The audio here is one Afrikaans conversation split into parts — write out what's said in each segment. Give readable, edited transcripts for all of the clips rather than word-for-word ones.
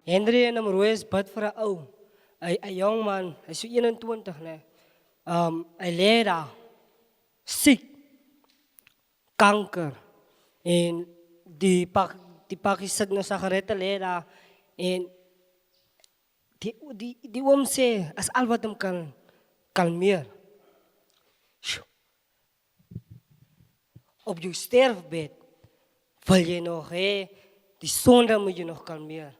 Henry en Roy is bid vir 'n ou, 'n jong man, hy's so 21, né? Hy lê daar, siek, kanker, en die pakkie sit nou sigarette lê daar, en die oom sê, as al wat hom kan kalmeer. Op jou sterfbed, wil jy nog hê, die sonde moet jy nog kalmeer.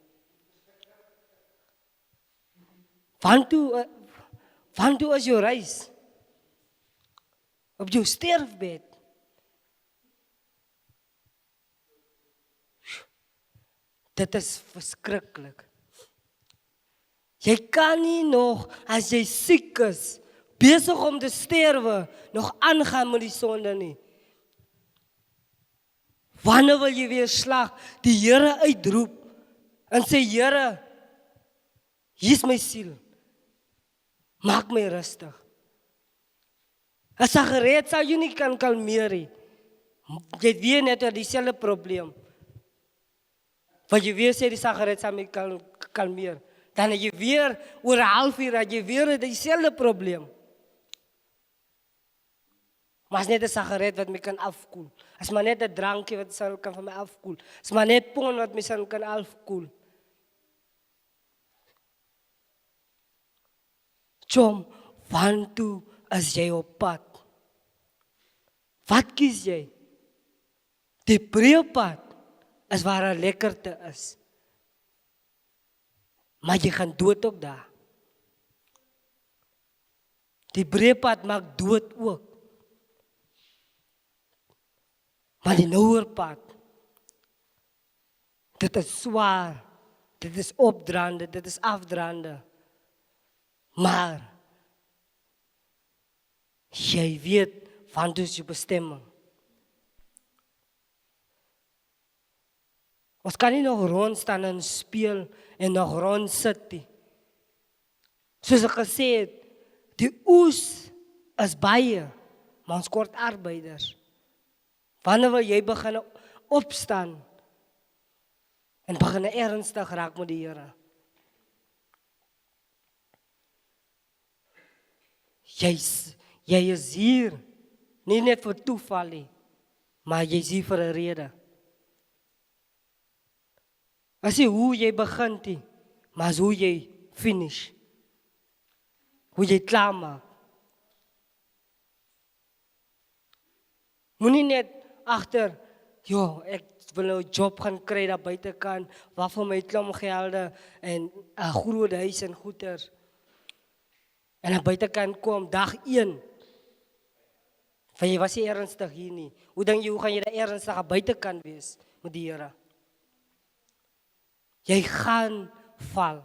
Van toe is jou reis? Op jou sterfbed. Dit is verskriklik. Jy kan nie nog, as jy siek is, besig om te sterwe, nog aangaan met die sonde nie. Wanneer wil jy weer slag, die Here uitroep, en sê, Here, hier is my siel, maak my rustig. 'n Sigaret sal jy nie kan kalmeer nie. Jy weet net dat dieselfde probleem. Wat jy weer sê, die sigaret sal my kalmeer. Dan het jy weer, oor 'n halfuur, het jy weer dieselfde probleem. Maar is net 'n sigaret wat my kan afkoel. As maar net 'n drankie wat kan van my afkoel. As maar net pon wat my kan afkoel. Chom, waartoe is jy op pad? Wat kies jy? Die breë pad is waar 'n lekkerte is. Maar jy gaan dood ook daar. Die breë pad maak dood ook. Maar die nouer pad, dit is zwaar, dit is opdraande, dit is afdraande. Maar, jy weet, wat is jou bestemming? Ons kan nie nog rondstaan en speel en nog rond sit nie. Soos ek gesê het, die oes is baie, maar ons kort arbeiders. Wanneer wil jy begin opstaan en begin ernstig raak met die Here? Jy is hier, nie net vir toeval nie, maar jy is hier vir 'n rede. As jy hoe jy begin nie, maar as hoe jy finish. Hoe jy klaar maak. Moenie net agter, ek wil nou 'n job gaan kry daar buitekant, waarvoor my klomp gelde en 'n groot huis en goeder. En aan buitekant kom dag 1. Van jy was nie ernstig hier nie. Hoe dink jy, hoe gaan jy daar ernstig aan buitekant wees met die Here? Jy gaan val.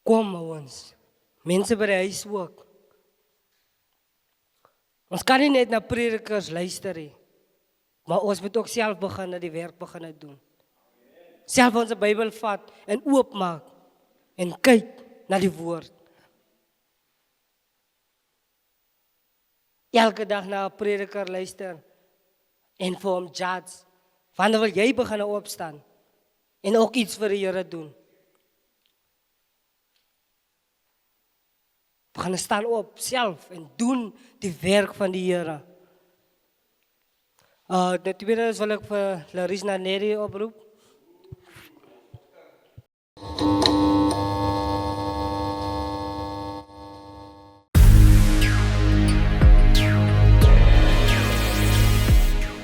Kom ons, mense by die huis ook. Ons kan nie net na predikers luister nie, maar ons moet ook self begin die werk begin doen. Self ons Bybel vat en oopmaak en kyk na die woord. Elke dag na 'n prediker luister en vir hom judge. Wanneer wil jy begin opstaan en ook iets vir die Here doen? We gaan staan op self en doen die werk van die Here. De tweede is wil ek vir Larissa Neri oproep.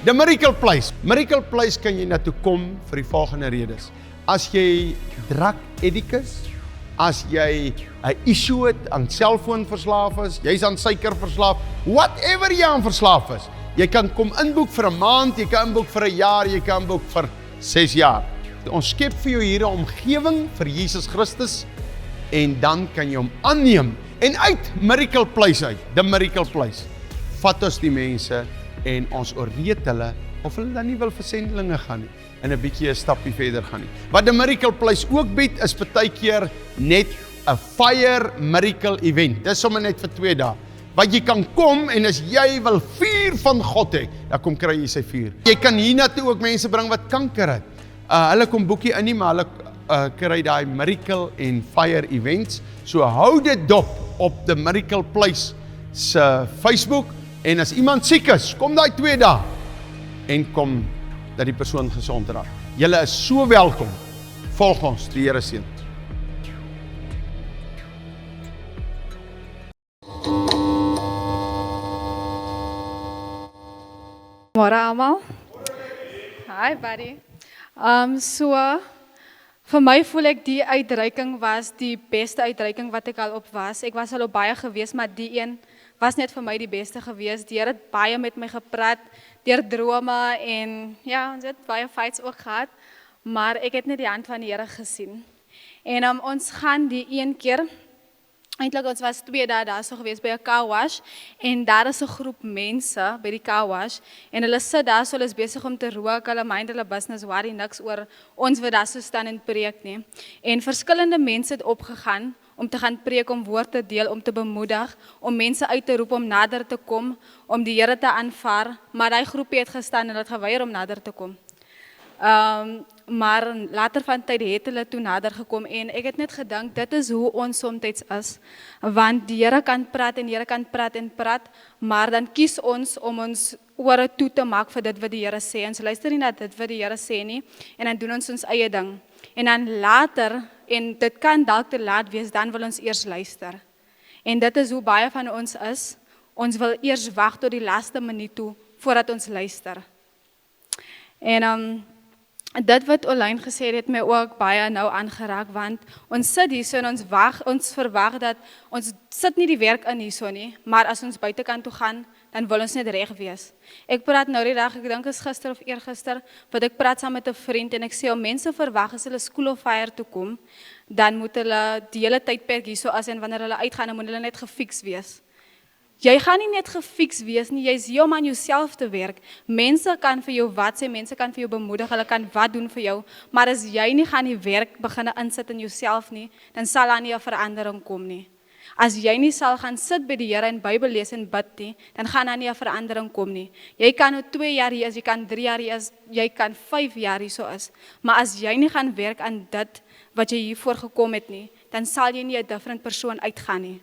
The Miracle Place. Miracle Place kan jy na toe kom vir die volgende redes. As jy drug addict is, as jy 'n issue het aan selfoon verslaaf is, jy's aan suiker verslaaf, whatever jy aan verslaaf is, jy kan kom inboek vir 'n maand, jy kan inboek vir 'n jaar, jy kan inboek vir 6 jaar. Ons skep vir jou hier 'n omgewing vir Jesus Christus en dan kan jy hom aanneem en uit Miracle Place uit, the Miracle Place. Vat ons die mense en ons oorreed hulle of hulle dan nie wil vir sendelinge gaan nie en 'n bietjie 'n stappie verder gaan nie. Wat die Miracle Place ook bied is partykeer net 'n fire miracle event. Dis sommer net vir 2 dae. wat jy kan kom en as jy wil vuur van God hê, dan kom kry jy sy vuur. Jy kan hiernatoe ook mense bring wat kanker het. Hulle kom boekie in nie, maar hulle kry daai Miracle en Fire events. So hou dit dop op the Miracle Place se Facebook en as iemand siek is, kom daai 2 dae en kom dat die persoon gesond raak. Julle is so welkom. Volg ons, die Here seën. Môre almal. Hi buddy. Vir my voel ek die uitreiking was die beste uitreiking wat ek al op was. Ek was al op baie gewees, maar die een was net vir my die beste gewees. Die Here het baie met my gepraat, deur drome en ja, ons het baie fights ook gehad, maar ek het net die hand van die Here gesien. En ons gaan die een keer, eintlik ons was 2 dae daar so gewees by 'n car wash en daar is 'n groep mense by die car wash en hulle sit daar so, hulle is besig om te rook, hulle mind hulle business, worry niks oor ons wat daar so staan en preek nie. En verskillende mense het opgegaan om te gaan preek, om woord te deel, om te bemoedig, om mense uit te roep om nader te kom, om die Here te aanvaar, maar daai groepie het gestaan en het geweier om nader te kom. Maar later van tyd het hulle toe nader gekom en ek het net gedink, dit is hoe ons soms is, want die Here kan praat en die Here kan praat en praat, maar dan kies ons om ons ore toe te maak vir dit wat die Here sê. Ons luister nie na dit wat die Here sê nie en dan doen ons eie ding. En dan later, en dit kan dalk te laat wees, dan wil ons eers luister. En dit is hoe baie van ons is, ons wil eers wag tot die laaste minuut toe, voordat ons luister. En dit wat Olyn gesê het my ook baie nou aangeraak, want ons sit hier so en ons verwag dat ons sit nie die werk in hier so nie, maar as ons buitekant toe gaan, dan wil ons net reg wees. Ek praat nou die dag, ek dink is gister of eergister, wat ek praat saam met 'n vriend en ek sê, om mense verwag as hulle School of Fire toe kom, dan moet hulle die hele tydperk hier so as en wanneer hulle uitgaan, dan moet hulle net gefiks wees. Jy gaan nie net gefiks wees nie, jy is hier om aan jouself te werk. Mense kan vir jou wat sê, mense kan vir jou bemoedig, hulle kan wat doen vir jou, maar as jy nie gaan die werk begin insit in jouself nie, dan sal daar nie 'n verandering kom nie. As jy nie sal gaan sit by die Here en Bybel lees en bid nie, dan gaan daar nie 'n verandering kom nie. Jy kan nou 2 jaar hier is, jy kan 3 jaar hier is, jy kan 5 jaar hier so is, maar as jy nie gaan werk aan dit wat jy hiervoor gekom het nie, dan sal jy nie 'n different persoon uitgaan nie.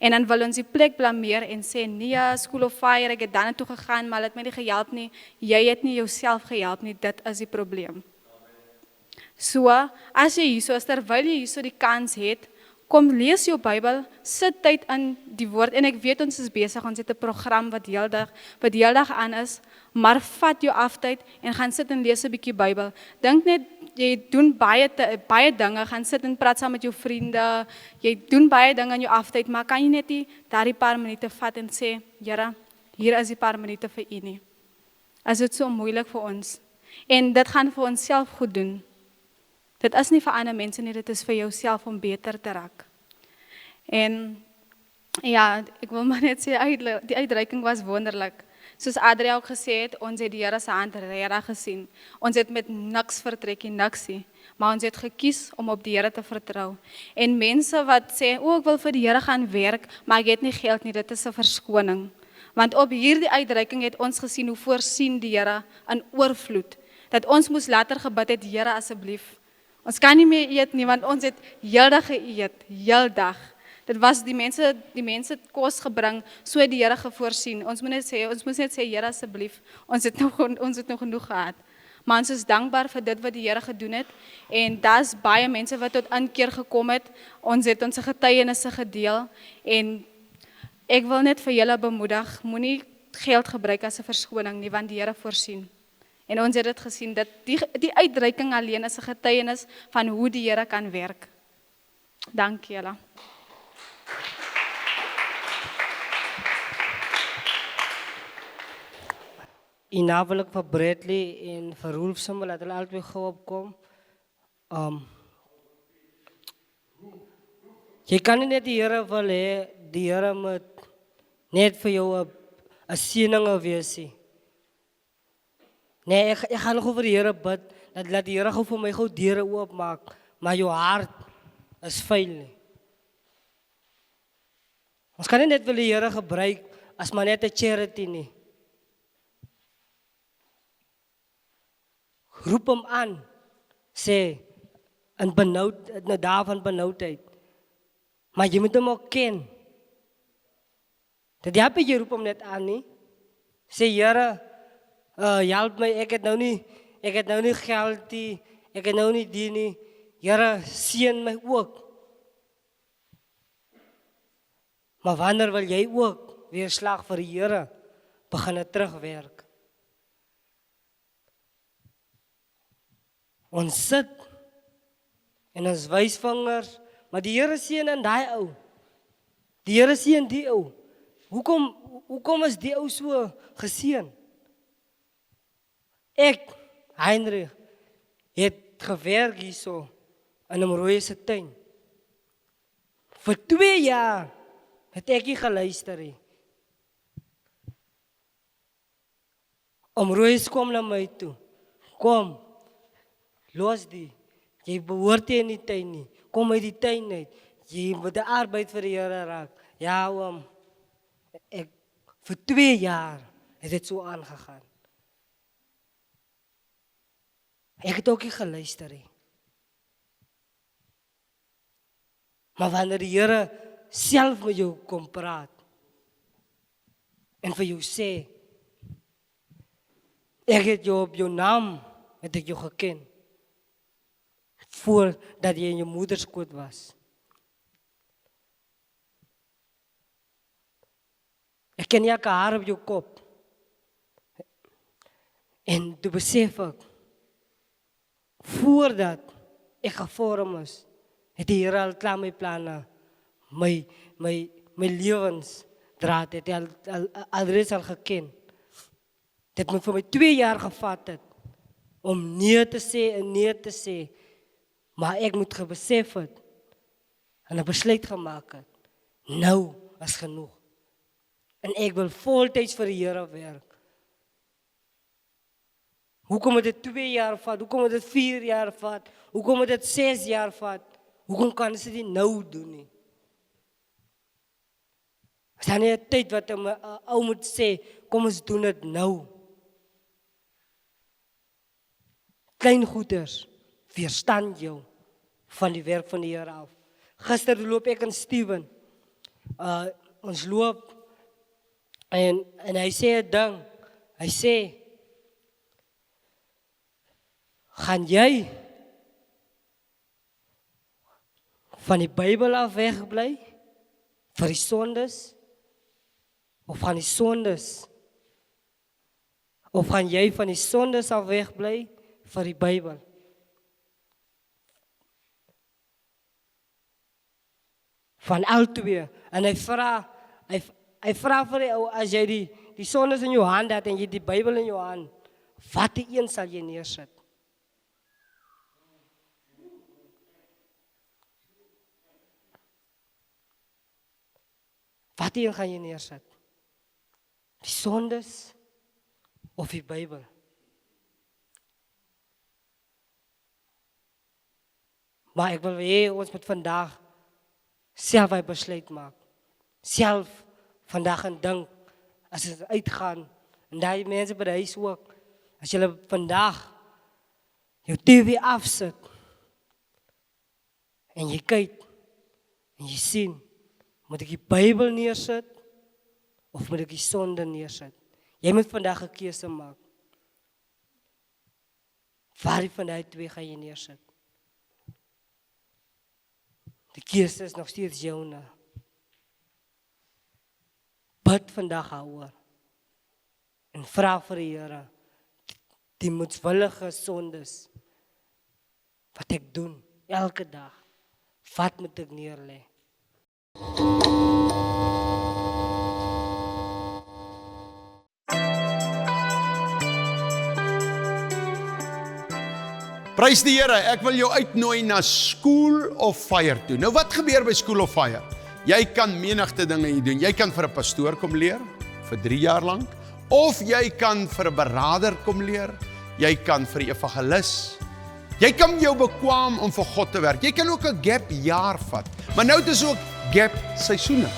En dan wil ons die plek blameer en sê, nee, School of Fire, ek het dan toe gegaan, maar het my nie gehelp nie. Jy het nie jouself gehelp nie, dit is die probleem. So, as jy hier so is, terwyl jy hier so die kans het, kom lees jou Bybel, sit tyd in die woord, en ek weet ons is besig, ons het 'n program wat heeldag aan is, maar vat jou aftyd en gaan sit en lees 'n bietjie Bybel. Dink net, jy doen baie dinge, gaan sit en praat saam met jou vriende, jy doen baie dinge in jou aftyd, maar kan jy net nie daardie paar minute vat en sê, Here, hier is die paar minute vir U nie. Is dit so moeilik vir ons? En dit gaan vir ons self goed doen. Dit is nie vir ander mense nie, dit is vir jouself om beter te raak. En ja, ek wil maar net sê, die uitreiking was wonderlik. Soos Adria ook gesê het, ons het die Here se hand regtig gesien. Ons het met niks vertrek nie, niks nie. Maar ons het gekies om op die Here te vertrou. En mense wat sê, ek wil vir die Here gaan werk, maar ek het nie geld nie, dit is 'n verskoning. Want op hierdie uitreiking het ons gesien hoe voorsien die Here in oorvloed. Dat ons moes later gebid het, Here asseblief. Ons kan nie meer eet nie, want ons het heeldag geëet, heeldag. Dit was die mense het kos gebring, so het die Here gevoorsien. Ons moes net sê, Here asseblief, ons het nog genoeg gehad. Maar ons is dankbaar vir dit wat die Here gedoen het, en daar's baie mense wat tot inkeer gekom het, ons het ons getuienisse gedeel, en ek wil net vir julle bemoedig, moenie geld gebruik as 'n verskoning nie, want die Here voorsien. En ons het dit gesien, dat die uitreiking alleen is 'n getuienis van hoe die Here kan werk. Dankie julle. En wil ek vir Bradley en vir Rolf sommer laat hulle albei gou opkom. Jy kan nie net die Here wil hê, die Here moet net vir jou 'n seëning wees nie. Nee, ek gaan gou vir die Here bid, dat laat die Here gou vir my gou deure oopmaak, maar jou hart is vuil nie. Ons kan nie net vir die Here gebruik as maar net 'n charity nie. Roep hom aan, sê, in dae van benoudheid. Maar jy moet hom ook ken. Dit help jy roep hom net aan nie. Sê, Here, help my, ek het nou nie geld nie, ek het nou nie die nie. Here, seën my ook. Maar wanneer wil jy ook weer slag vir die Here begin terugwerk? Ons sit en ons wys vingers, maar die Here seën in daai ou. Die Here seën die ou. Hoekom is die ou so geseën? Ek, Heinrich, het gewerk hierso in 'n Rooi se tuin. Vir 2 jaar het ek nie geluister nie. Rooi kom na my toe. Kom, los die. Jy behoort nie in die tuin nie. Kom uit die tuin uit. Jy moet die arbeid vir die Here raak. Ja, oom. Ek vir 2 jaar het dit so aangegaan. Ek het ook nie geluister nie. Maar wanneer die Here self met jou kom praat en vir jou sê, ek het jou op jou naam, het ek jou geken, voordat jy in jou moederskoot was. Ek ken elke haar op jou kop. En toe besef ek, voordat ek gevorm is, het die Here al klaar my planne, my lewensdraad, het hy alreeds al geken. Dit moet vir my 2 jaar gevat het, om nee te sê en nee te sê, maar ek moet gebesef het, en 'n besluit gemaak het, nou is genoeg. En ek wil voltyds vir die Here werk. Hoekom het dit 2 jaar vat? Hoekom het dit 4 jaar vat? Hoekom het dit 6 jaar vat? Hoekom kan ze dit nou doen nie? Is daar nie 'n tyd wat 'n ou moet sê, kom ons doen dit nou. Klein goeders weerstand jou van die werk van die Here af. Gister loop ek en Steven. Ons loop en hy sê 'n ding. Hy sê, gaan jy van die Bybel af wegbly vir die sondes? Of gaan die sondes? Of gaan jy van die sondes af wegbly vir die Bybel? Van al twee. En hy vra vir die ou, as jy die sondes in jou hand het en jy die Bybel in jou hand, watter een sal jy neersit? Watter een gaan jy neersit? Die sondes of die Bybel? Maar ek wil hê ons moet vandag self 'n besluit maak. Self vandag en dink, as ons uitgaan, en daai mense by die huis ook, as jy vandag jou TV afsit, en jy kyk, en jy sien, moet ek die Bybel neersit, of moet ek die sonde neersit? Jy moet vandag 'n keuse maak. Waar van die twee gaan jy neersit? Die keuse is nog steeds joune. Bid vandag daaroor. En vra vir die Here, die moedswillige sondes, wat ek doen, elke dag, wat moet ek neerlê? Prys die Here, ek wil jou uitnooi na School of Fire toe. Nou wat gebeur by School of Fire? Jy kan menigte dinge hier doen. Jy kan vir 'n pastoor kom leer, vir 3 jaar lank. Of jy kan vir 'n beraader kom leer. Jy kan vir 'n evangelis. Jy kan jou bekwam om vir God te werk. Jy kan ook 'n gap jaar vat. Maar nou het ons ook gap seisoene.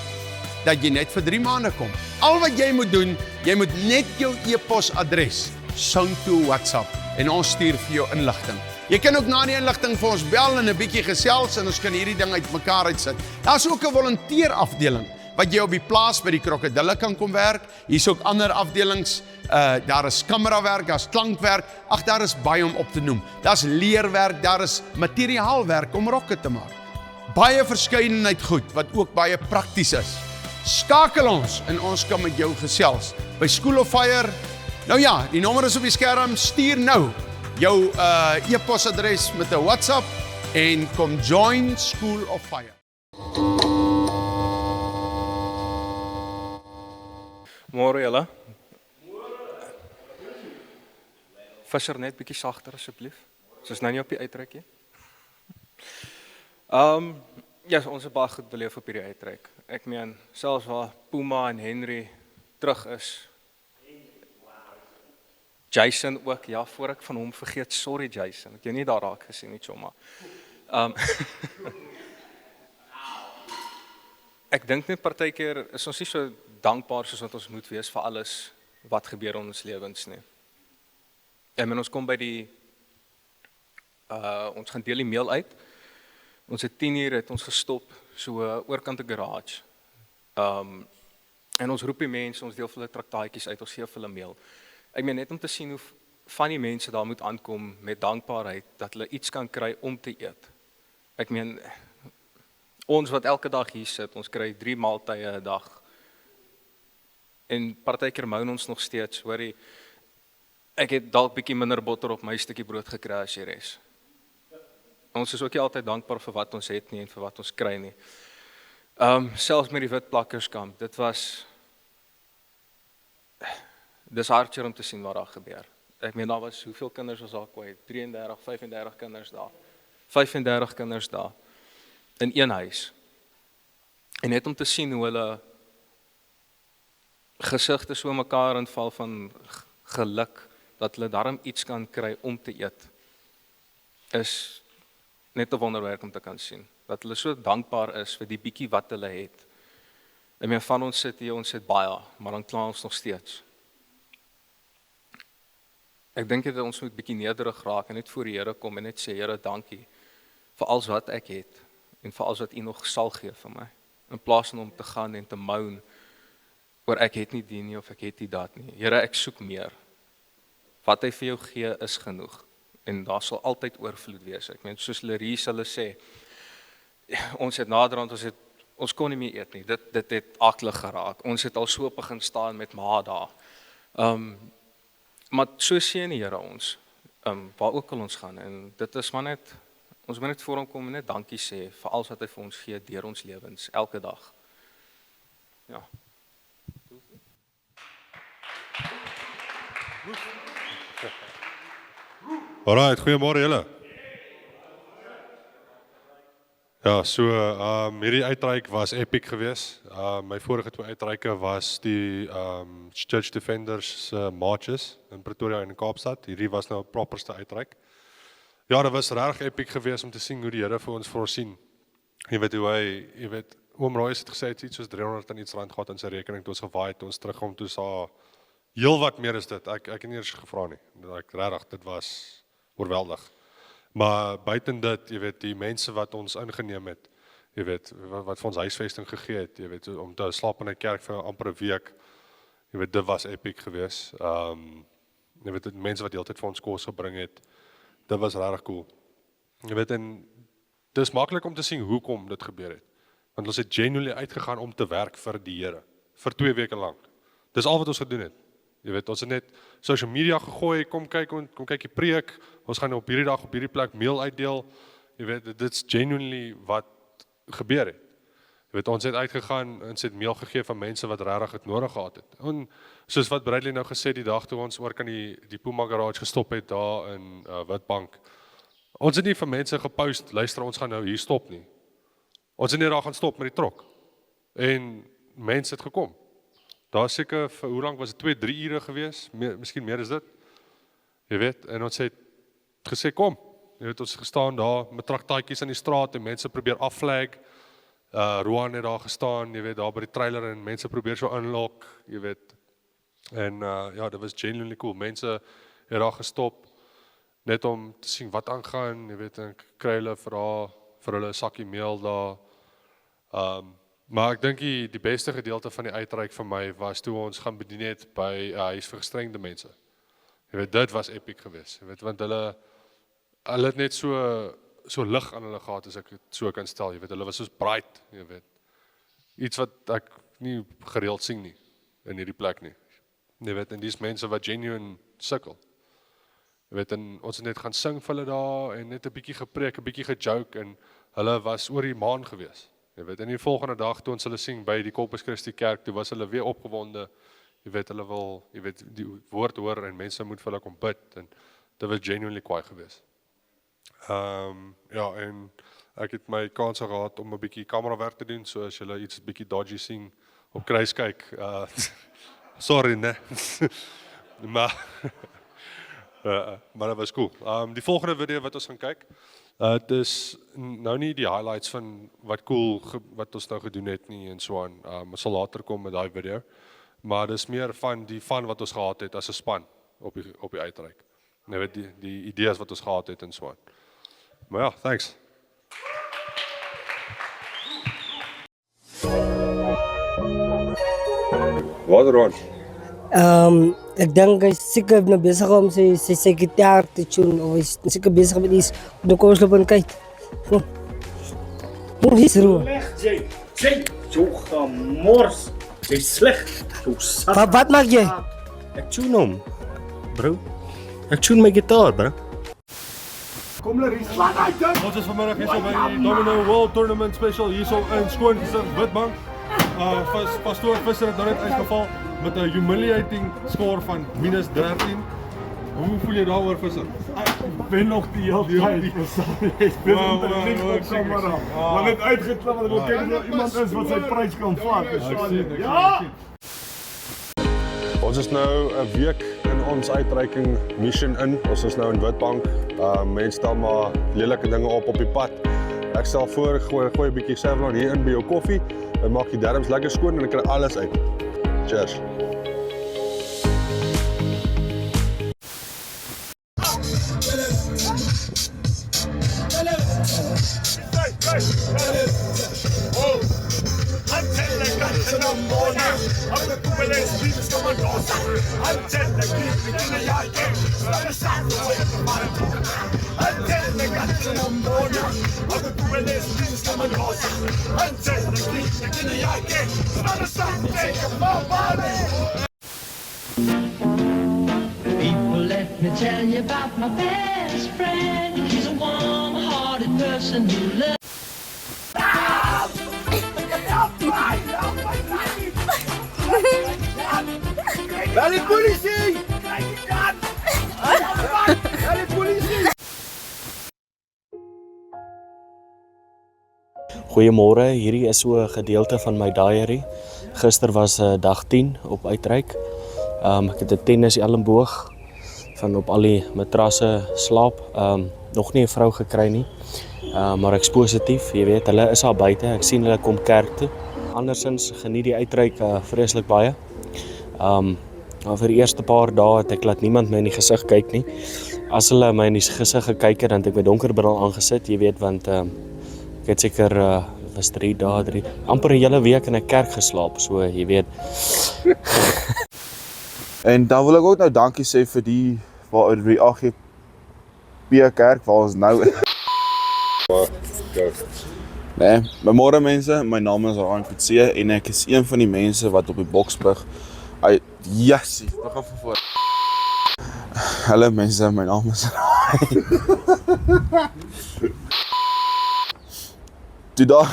dat jy net vir 3 maande kom. Al wat jy moet doen, jy moet net jou e-posadres sing toe WhatsApp en ons stuur vir jou inligting. Jy kan ook na die inligting vir ons bel en 'n bietjie gesels en ons kan hierdie ding uitmekaar uitsit. Daar's ook 'n volunteerafdeling wat jy op die plaas by die krokodille kan kom werk. Hier's ook ander afdelings. Daar is kamerawerk, daar's klankwerk. Ag, daar is baie om op te noem. Daar's leerwerk, daar is materiaalwerk om rokke te maak. Baie verskeidenheid goed wat ook baie prakties is. Skakel ons en ons kan met jou gesels. By School of Fire, nou ja, die nommer is op die skerm, stuur nou jou e-posadres met 'n WhatsApp en kom join School of Fire. Môre julle. Visser net bietjie sagter asseblief. Soos nou nie op die uitreik nie. Ja, ons het baie goed beleef op hierdie uitreik. Ek meen, selfs waar Puma en Henry terug is. Jason ook, ja, voor ek van hom vergeet, sorry Jason, ek het jou nie daar raak gesien nie, Choma. Ek dink net partykeer is ons nie so dankbaar soos wat ons moet wees vir alles wat gebeur in ons lewens nie. En ons kom by ons gaan deel die meel uit. Ons het 10 uur het ons gestop, so oorkant 'n garage. En ons roep die mense, ons deel vir hulle traktaatjies uit, ons gee vir hulle meel. Ek meen net om te sien hoe van die mense daar moet aankom met dankbaarheid, dat hulle iets kan kry om te eet. Ek meen, ons wat elke dag hier sit, ons kry 3 maaltye 'n dag. En partykeer moun ons nog steeds, hoorie, ek het dalk bietjie minder botter op my stukkie brood gekry as die res. Ons is ook nie altyd dankbaar vir wat ons het nie en vir wat ons kry nie. Selfs met die wit plakkerskamp, dis hartseer om te sien wat daar gebeur. Ek meen, daar was, hoeveel kinders was daar kwyt? 33, 35 kinders daar. 35 kinders daar, in een huis. En net om te sien hoe hulle gesigte so mekaar inval van geluk, dat hulle daarom iets kan kry om te eet, is net 'n wonderwerk om te kan sien. Dat hulle so dankbaar is vir die bietjie wat hulle het. En men van ons sit hier, ons het baie, maar dan kla ons nog steeds. Ek dink dat ons moet bietjie nederig raak en net voor die Here kom en net sê, Here, dankie vir alles wat ek het en vir alles wat U nog sal gee vir my. In plaas van om te gaan en te moan oor ek het nie die nie of ek het nie dat nie. Here, ek soek meer. Wat hy vir jou gee is genoeg. En daar sal altyd oorvloed wees. Ek meen, soos Lerie hulle sê, ons het naderhand, ons kon nie meer eet nie. Dit het aklig geraak. Ons het al so begin staan met ma daar. Maar so seën die Here ons, waar ook al ons gaan. En dit is maar net, ons moet net voor hom kom en net dankie sê vir alles wat hy vir ons gee deur ons lewens, elke dag. Ja. Alright, goeiemôre julle. Ja, so hierdie uitreik was epic geweest. My vorige 2 uitreike was die Church Defenders marches in Pretoria en in Kaapstad. Hierdie was nou 'n properste uitreik. Ja, dit was regtig epic geweest om te sien hoe die Here vir ons voorsien. Jy weet Oom Royce het gesê hy het iets soos 300 en iets rand gehad in sy rekening toe ons gewaai het, toe ons terugkom toe sa heel wat meer is dit. Ek het nie eers gevra nie. Regtig, dit was oorweldig. Maar buiten dit, jy weet, die mense wat ons ingeneem het, jy weet, wat vir ons huisvesting gegee het, jy weet, om te slaap in 'n kerk vir amper 'n week, jy weet, dit was epic geweest. Jy weet, die mense wat die hele tyd vir ons kos gebring het, dit was regtig cool. Jy weet, en dis maklik om te sien hoekom dit gebeur het. Want ons het genuinely uitgegaan om te werk vir die Here, vir 2 weke lank. Dis al wat ons gedoen het. Jy weet, ons het net social media gegooi, kom kyk die preek, ons gaan op hierdie dag op hierdie plek meel uitdeel. Jy weet, dit's genuinely wat gebeur het. Jy weet, ons het uitgegaan en ons het meel gegee van mense wat regtig dit nodig gehad het. En soos wat Bradley nou gesê die dag toe ons oor kan die Puma garage gestop het daar in Witbank. Ons het nie vir mense gepost, luister, ons gaan nou hier stop nie. Ons het net daar gaan stop met die trok. En mense het gekom. Daar seker vir hoe lank was dit 2-3 ure gewees, miskien meer as dit. Jy weet, en ons het gesê kom. Jy weet, ons gestaan daar met traktaatjies in die straat en mense probeer afvlag. Roan het daar gestaan, jy weet, daar by die trailer en mense probeer so unlock, jy weet. En ja, dit was genuinely cool. Mense het daar gestop net om te sien wat aangaan, jy weet, en kry hulle vir hulle 'n sakkie meel daar. Maar ek dink die beste gedeelte van die uitreik vir my was toe ons gaan bedien het by huis vir gestremde mense. Jy weet, dit was epic geweest. Jy weet, want hulle het net so lig aan hulle gehad as ek dit so kan stel. Jy weet, hulle was soos bright, jy weet. Iets wat ek nie gereeld sien nie in hierdie plek nie. Jy weet, en dis mense wat genuine sukkel. Jy weet, en ons het net gaan sing vir hulle daar en net 'n bietjie gepreek, 'n bietjie gejoke en hulle was oor die maan gewees. Jy weet, en die volgende dag toe ons hulle sien by die Corpus Christi kerk, toe was hulle weer opgewonde. Jy weet, hulle wil, jy weet, die woord hoor en mense moet vir hulle kom bid en dit was genuinely kwaai gewees. Ja, en ek het my kans gehad om 'n bietjie kamerawerk te doen, so as julle iets bietjie dodgy sien op kruis kyk, sorry, ne. maar dit was cool. Die volgende video wat ons gaan kyk, dit is nou nie die highlights van wat cool wat ons nou gedoen het nie en so aan. Ons sal later kom met daai video. Maar dis meer van die fun wat ons gehad het as 'n span op die uitreik. Nou weet die idees wat ons gehad het en so aan. Maar ja, thanks. Wat Ron? Ek dink hy is seker nou besig om sy gitaar te tune of hy is seker besig met iets. Nou kom ons loop en kyk. Hoe is Roan? Jay, jy gemors. Jy sleg. Wat maak jy? Ek tune hom, bro. Ek tune my gitaar, bro. Ons is vanmiddag hier so by die Domino World Tournament Special hier so in Skoongesig Witbank. Pastoor Visser het nou net uitgeval met 'n humiliating score van -13. Hoe voel jy daaroor, Visser? Ik ben nog die hele tijd. Ik ben op de link op camera. Maar net uitgeklapt, want ik wil kijken of er iemand is wat zijn prijs kan vatten. Ja! Ons is nou 'n week in ons uitreiking mission in. Ons is nou in Witbank. Mense stel maar lelike dinge op die pad. Ek stel voor, gooi 'n bietjie Savlon hier in by jou koffie. Dan maak die darms lekker skoon en dan kry alles uit. Cheers. People, let me tell you about my best friend. He's a warm-hearted person who loves. Bel die politie! Bel die politie! Goeiemôre, hierdie is so 'n gedeelte van my diary. Gister was dag 10 op uitreik. Ek het 'n tennis elmboog van op al die matrasse slaap. Nog nie 'n vrou gekry nie. Maar ek's positief, jy weet, hulle is al buite. Ek sien hulle kom kerk toe. Andersins geniet die uitreik vreeslik baie. Vir die eerste paar dae het ek laat niemand my in die gesig kyk nie. As hulle my in die gesig gekyk het, dan het ek my donkerbril aangesit, jy weet, want ek het seker was 3 dae, amper 'n hele week in 'n kerk geslaap, so jy weet. En dan wil ek ook nou dankie sê vir die AGP kerk waar ons nou Nee, môre mense, my naam is Ryan Kutse en ek is een van die mense wat op die Boksburg Jessie, nog gaan voor. Hallo mense, my naam is Ryan. Toe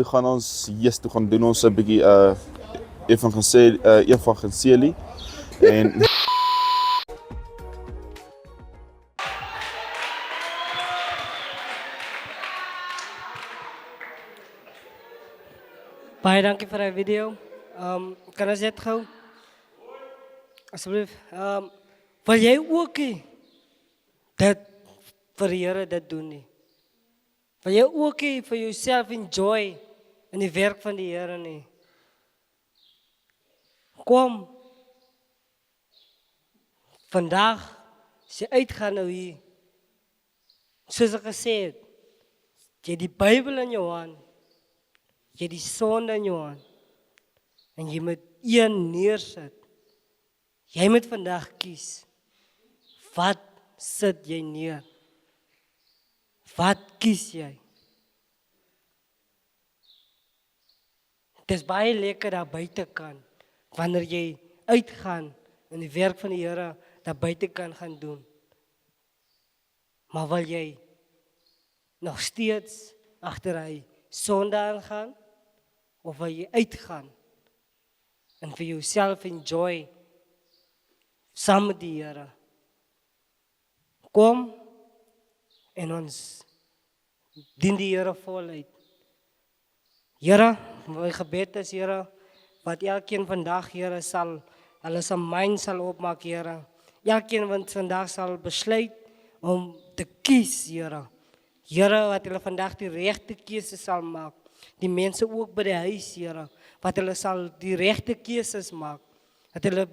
gaan ons, toe gaan doen ons 'n bietjie evangelie en Baie dankie vir die video. Kan ons dit gou? Asseblief. Wil jy ook dit vir die Here dit doen nie? Wil jy ook vir jouself enjoy in die werk van die Here nie. Kom. Vandag, as jy uitgaan nou hier, soos ek gesê het, jy die Bybel in jou hand, jy die sonde in jou hand, en jy moet een neersit. Jy moet vandag kies. Wat sit jy neer? Wat kies jy? Het is baie lekker daar buitekant, wanneer jy uitgaan en die werk van die Here daar buitekant gaan doen. Maar wil jy nog steeds agter hy sonde aangaan, of wil jy uitgaan en vir jouself enjoy saam met die Here? Kom en ons dien die Here voluit. Here, my gebed is, Here, wat elkeen vandag, Here, sal, hulle sy mind sal opmaak, Here. Elkeen wat vandag sal besluit om te kies, Here. Here, wat hulle vandag die regte keuse sal maak. Die mense ook by die huis, Here, wat hulle sal die regte keuses maak. Dat hulle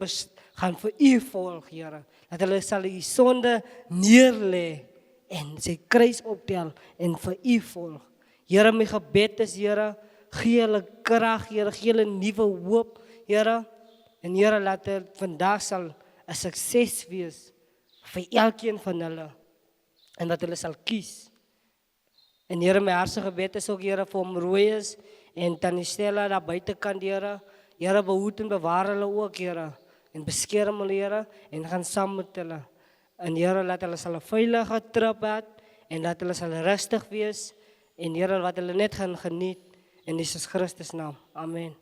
gaan vir U volg, Here. Dat hulle sal U sonde neerlê en sy kruis optel en vir U volg. Here, my gebed is, Here, gee hulle krag, Here, gee hulle nuwe hoop, Here. En Here, laat dit vandag sal 'n sukses wees vir elkeen van hulle. En dat hulle sal kies. En Here, my hartse gebed is ook, Here, vir hom Rooies en Tannie Stella daar buitekant, Here. Here, behoed en bewaar hulle ook, Here. En beskerm hulle, Here, en gaan saam met hulle. En Here, laat hulle sal 'n veilige trip hê en laat hulle sal rustig wees. En Here, wat hulle net gaan geniet in Jesus Christus naam. Amen.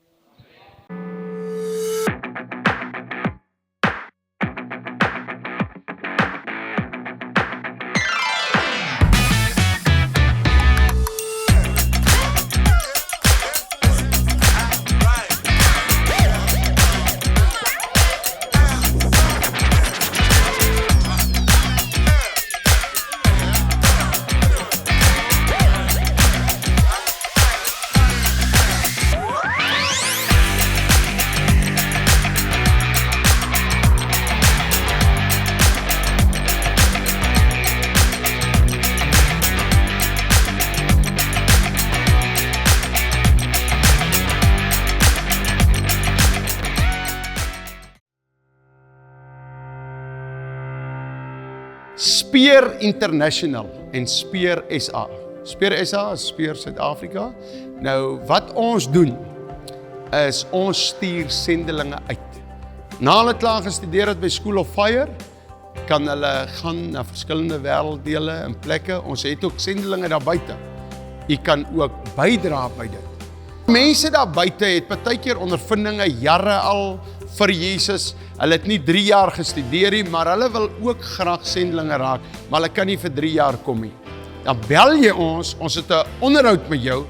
Speer International en Speer SA. Speer SA is Speer Suid-Afrika. Nou, wat ons doen, is ons stuur sendelinge uit. Na hulle klaar gestudeer het by School of Fire, kan hulle gaan na verskillende wêrelddele en plekke. Ons het ook sendelinge daar buite. U kan ook bydra by dit. Mense daar buite het partykeer ondervindinge jare al vir Jesus. Hulle het nie 3 jaar gestudeer nie, maar hulle wil ook graag sendelinge raak, maar hulle kan nie vir 3 jaar kom nie. Dan bel jy ons het 'n onderhoud met jou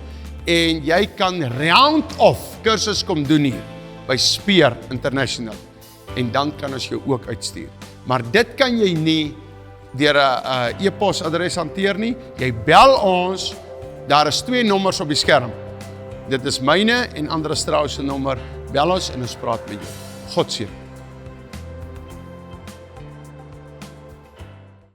en jy kan round-off kursus kom doen hier by Speer International. En dan kan ons jou ook uitstuur. Maar dit kan jy nie deur 'n e-posadres hanteer nie. Jy bel ons, daar is 2 nommers op die skerm. Dit is myne en Andre Strauss se nommer. Bel ons en ons praat met jou. God seën.